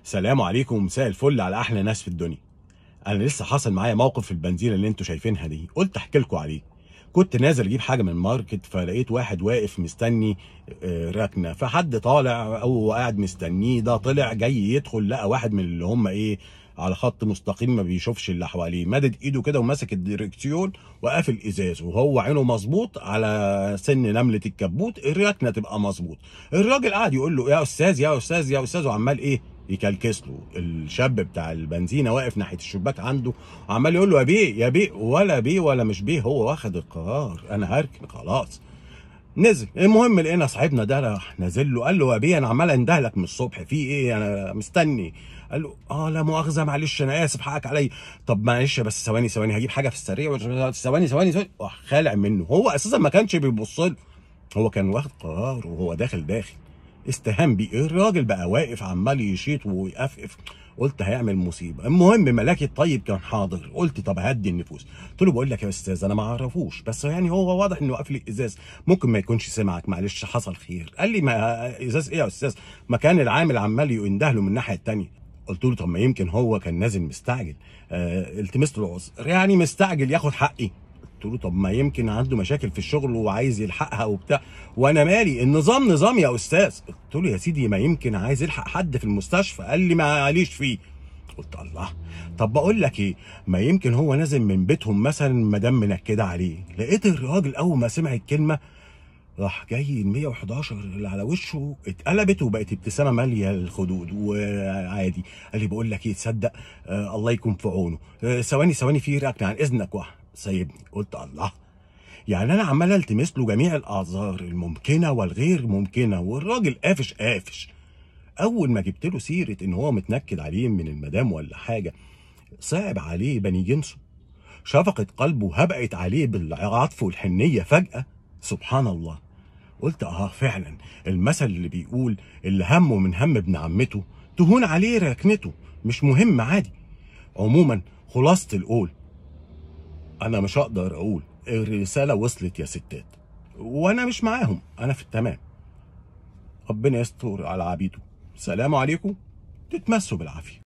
سلام عليكم، مساء الفل على احلى ناس في الدنيا. انا لسه حصل معايا موقف في البنزينه اللي انتوا شايفينها دي، قلت احكي لكم عليه. كنت نازل اجيب حاجه من الماركت، فلقيت واحد واقف مستني ركنه، فحد طالع او قاعد مستنيه، ده طلع جاي يدخل، لقى واحد من اللي هم ايه، على خط مستقيم ما بيشوفش اللي حواليه، مدد ايده كده وماسك الدركسيون وقافل ازازه، وهو عينه مظبوط على سن نمله الكبوت، الركنه تبقى مظبوط. الراجل قاعد يقول له يا استاذ يا استاذ يا استاذ، وعمال ايه، يكلكس له. الشاب بتاع البنزينه واقف ناحيه الشباك عنده، وعمال يقول له يا بيه يا بيه، ولا بيه ولا مش بيه، هو واخد القرار انا هركن خلاص. نزل. المهم لقينا صاحبنا ده راح نازل له، قال له يا بيه انا عمال اندهلك من الصبح، في ايه، انا مستني. قال له لا مؤاخذه، معلش انا اسف، حقك عليا. طب معلش بس ثواني هجيب حاجه في السريع، ثواني. خالع منه، هو اساسا ما كانش بيبص له، هو كان واخد قرار وهو داخل. استهان بيه الراجل، بقى واقف عمال يشيط ويقفقف. قلت هيعمل مصيبه. المهم ملاكي الطيب كان حاضر، قلت طب هدي النفوس. قلت له بقول لك يا استاذ، انا ما اعرفوش، بس يعني هو واضح انه قافل الازاز، ممكن ما يكونش سمعك، معلش حصل خير. قال لي ما ازاز ايه يا استاذ، ما كان العامل عمال يندهله من الناحيه الثانيه. قلت له طب ما يمكن هو كان نازل مستعجل، التمست له عذر، يعني مستعجل ياخد حقي. قلت له طب ما يمكن عنده مشاكل في الشغل وعايز يلحقها وبتاع، وانا مالي، النظام نظام يا استاذ. قلت له يا سيدي ما يمكن عايز يلحق حد في المستشفى. قال لي معليش فيه. قلت الله، طب بقول لك ايه، ما يمكن هو نازل من بيتهم مثلا، مدام منكده عليه. لقيت الراجل اول ما سمع الكلمه راح جاي ال 111 اللي على وشه اتقلبت، وبقت ابتسامه ماليه الخدود وعادي. قال لي بقول لك ايه، تصدق الله يكون في عونه، ثواني في ركنه عن اذنك، واحد سايبني. قلت الله، يعني انا عمال التمس له جميع الاعذار الممكنه والغير ممكنه، والراجل قافش. اول ما جبت له سيره ان هو متنكد عليه من المدام ولا حاجه، صعب عليه بني جنسه، شفقه قلبه هبقت عليه بالعطف والحنيه فجاه. سبحان الله. قلت فعلا، المثل اللي بيقول اللي همه من هم ابن عمته تهون عليه ركنته، مش مهم عادي. عموما خلاصه القول، انا مش هقدر اقول الرساله وصلت يا ستات، وانا مش معاهم، انا في التمام. ربنا يستر على عبيده. سلام عليكم، تتمسوا بالعافيه.